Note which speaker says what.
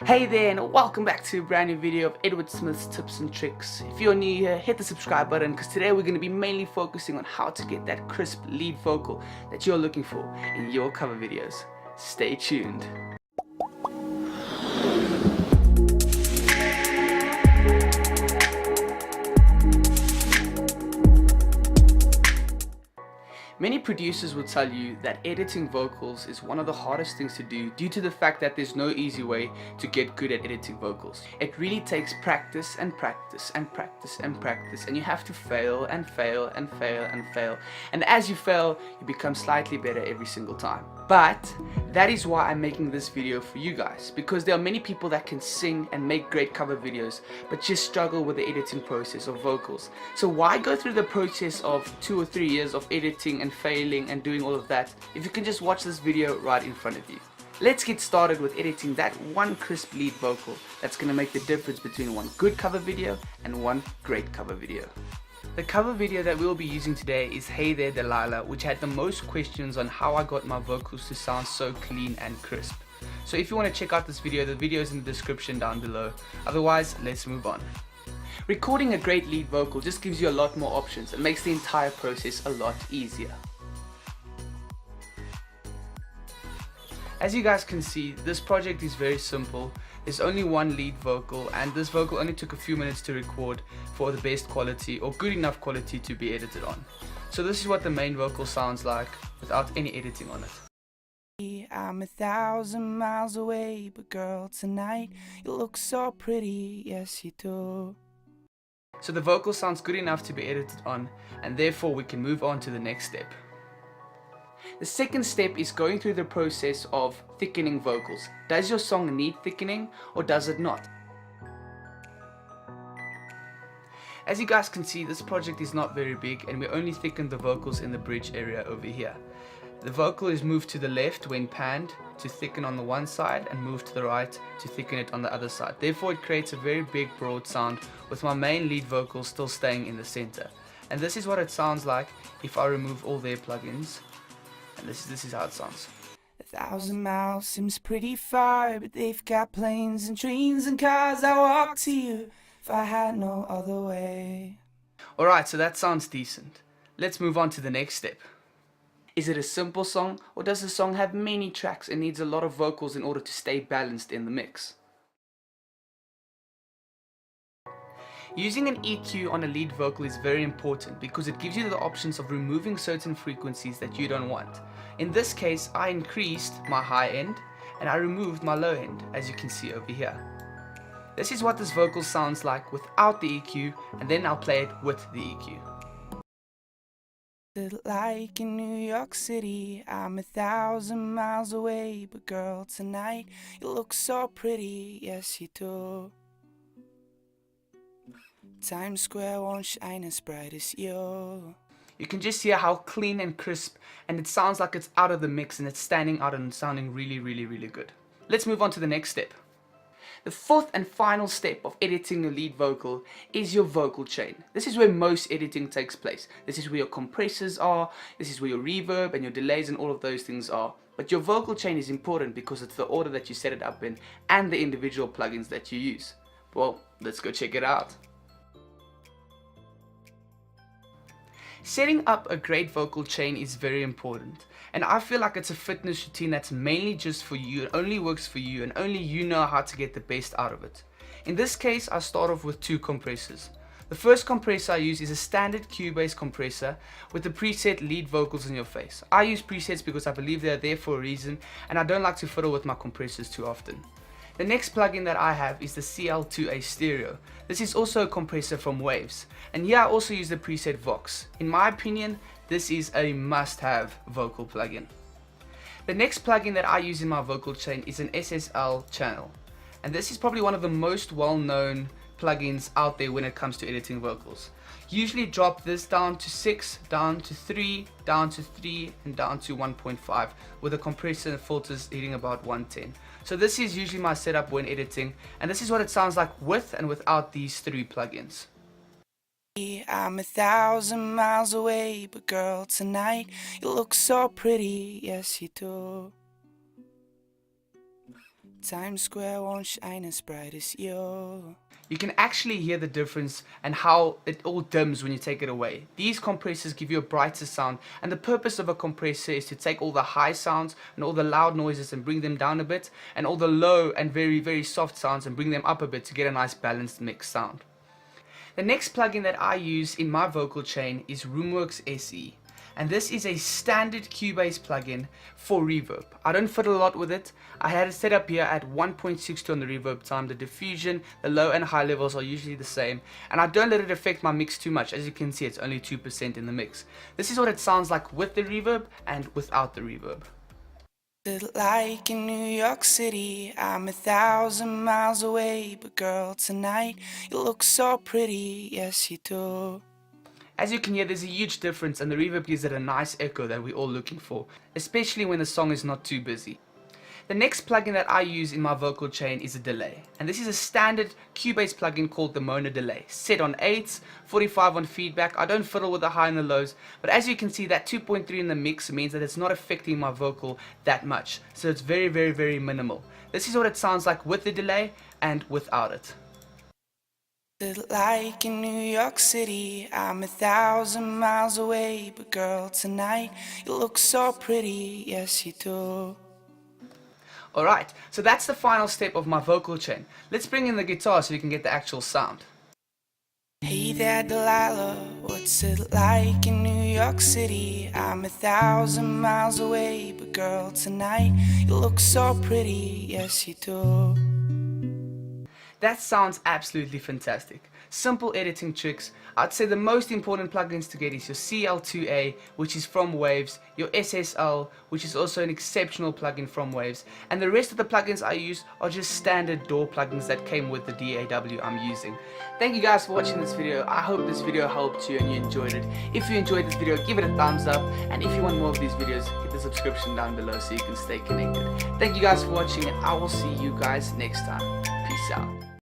Speaker 1: Hey there, and welcome back to a brand new video of Edward Smith's tips and tricks. If you're new here, hit the subscribe button because today we're going to be mainly focusing on how to get that crisp lead vocal that you're looking for in your cover videos. Stay tuned. Many producers will tell you that editing vocals is one of the hardest things to do due to the fact that there's no easy way to get good at editing vocals. It really takes practice and practice and practice and practice, and you have to fail and fail and fail and fail, and as you fail you become slightly better every single time. But that is why I'm making this video for you guys, because there are many people that can sing and make great cover videos but just struggle with the editing process of vocals. So why go through the process of 2 or 3 years of editing and failing and doing all of that if you can just watch this video right in front of you? Let's get started with editing that one crisp lead vocal that's going to make the difference between one good cover video and one great cover video. The cover video that we'll be using today is Hey There Delilah, which had the most questions on how I got my vocals to sound so clean and crisp. So if you want to check out this video, the video is in the description down below. Otherwise, let's move on. Recording a great lead vocal just gives you a lot more options and makes the entire process a lot easier. As you guys can see, this project is very simple. There's only one lead vocal, and this vocal only took a few minutes to record for the best quality or good enough quality to be edited on. So this is what the main vocal sounds like without any editing on it.
Speaker 2: I'm 1,000 miles away, but girl, tonight you look so pretty, yes you do.
Speaker 1: So the vocal sounds good enough to be edited on, and therefore we can move on to the next step. The second step is going through the process of thickening vocals. Does your song need thickening or does it not? As you guys can see, this project is not very big and we only thickened the vocals in the bridge area over here. The vocal is moved to the left when panned to thicken on the one side and moved to the right to thicken it on the other side. Therefore it creates a very big broad sound with my main lead vocal still staying in the center. And this is what it sounds like if I remove all their plugins. And this is how it sounds.
Speaker 2: 1,000 miles seems pretty far, but they've got planes and trains and cars. I walk to you if I had no other way.
Speaker 1: Alright, so that sounds decent. Let's move on to the next step. Is it a simple song, or does the song have many tracks and needs a lot of vocals in order to stay balanced in the mix? Using an EQ on a lead vocal is very important because it gives you the options of removing certain frequencies that you don't want. In this case, I increased my high end and I removed my low end, as you can see over here. This is what this vocal sounds like without the EQ, and then I'll play it with the EQ.
Speaker 2: Like in New York City, I'm 1,000 miles away, but girl, tonight you look so pretty, yes you do. Times Square won't shine as bright as you.
Speaker 1: You can just hear how clean and crisp, and it sounds like it's out of the mix and it's standing out and sounding really good. Let's move on to the next step. The fourth and final step of editing a lead vocal is your vocal chain. This is where most editing takes place. This is where your compressors are, this is where your reverb and your delays and all of those things are. But your vocal chain is important because it's the order that you set it up in and the individual plugins that you use. Well, let's go check it out. Setting up a great vocal chain is very important, and I feel like it's a fitness routine that's mainly just for you. It only works for you and only you know how to get the best out of it. In this case, I start off with 2 compressors. The first compressor I use is a standard Cubase compressor with the preset lead vocals in your face. I use presets because I believe they're there for a reason and I don't like to fiddle with my compressors too often. The next plugin that I have is the CL2A Stereo. This is also a compressor from Waves, and here I also use the preset Vox. In my opinion, this is a must-have vocal plugin. The next plugin that I use in my vocal chain is an SSL channel, and this is probably one of the most well-known plugins out there when it comes to editing vocals. Usually drop this down to 6, down to 3, down to 3, and down to 1.5 with the compressor and filters hitting about 110. So this is usually my setup when editing, and this is what it sounds like with and without these 3 plugins.
Speaker 2: I'm 1,000 miles away, but girl, tonight you look so pretty, yes you do. Times Square won't shine as bright as you.
Speaker 1: You can actually hear the difference and how it all dims when you take it away. These compressors give you a brighter sound, and the purpose of a compressor is to take all the high sounds and all the loud noises and bring them down a bit, and all the low and very, very soft sounds and bring them up a bit to get a nice balanced mixed sound. The next plugin that I use in my vocal chain is Roomworks SE. And this is a standard Cubase plugin for reverb. I don't fiddle a lot with it. I had it set up here at 1.62 on the reverb time. The diffusion, the low and high levels are usually the same, and I don't let it affect my mix too much. As you can see, it's only 2% in the mix. This is what it sounds like with the reverb and without the reverb.
Speaker 2: Like in New York City, I'm 1,000 miles away, but girl, tonight you look so pretty, yes you do.
Speaker 1: As you can hear, there's a huge difference, and the reverb gives it a nice echo that we're all looking for, especially when the song is not too busy. The next plugin that I use in my vocal chain is a delay, and this is a standard Cubase plugin called the Mono Delay, set on 8s, 45 on feedback. I don't fiddle with the high and the lows, but as you can see, that 2.3 in the mix means that it's not affecting my vocal that much, so it's very, very, very minimal. This is what it sounds like with the delay and without it.
Speaker 2: Like in New York City, I'm 1,000 miles away, but girl, tonight you look so pretty, yes you do.
Speaker 1: Alright, so that's the final step of my vocal chain. Let's bring in the guitar so you can get the actual sound.
Speaker 2: Hey there Delilah, what's it like in New York City? I'm 1,000 miles away, but girl, tonight you look so pretty, yes you do.
Speaker 1: That sounds absolutely fantastic. Simple editing tricks. I'd say the most important plugins to get is your CL2A, which is from Waves, your SSL, which is also an exceptional plugin from Waves, and the rest of the plugins I use are just standard DAW plugins that came with the DAW I'm using. Thank you guys for watching this video. I hope this video helped you and you enjoyed it. If you enjoyed this video, give it a thumbs up, and if you want more of these videos, hit the subscription down below so you can stay connected. Thank you guys for watching, and I will see you guys next time. Peace out.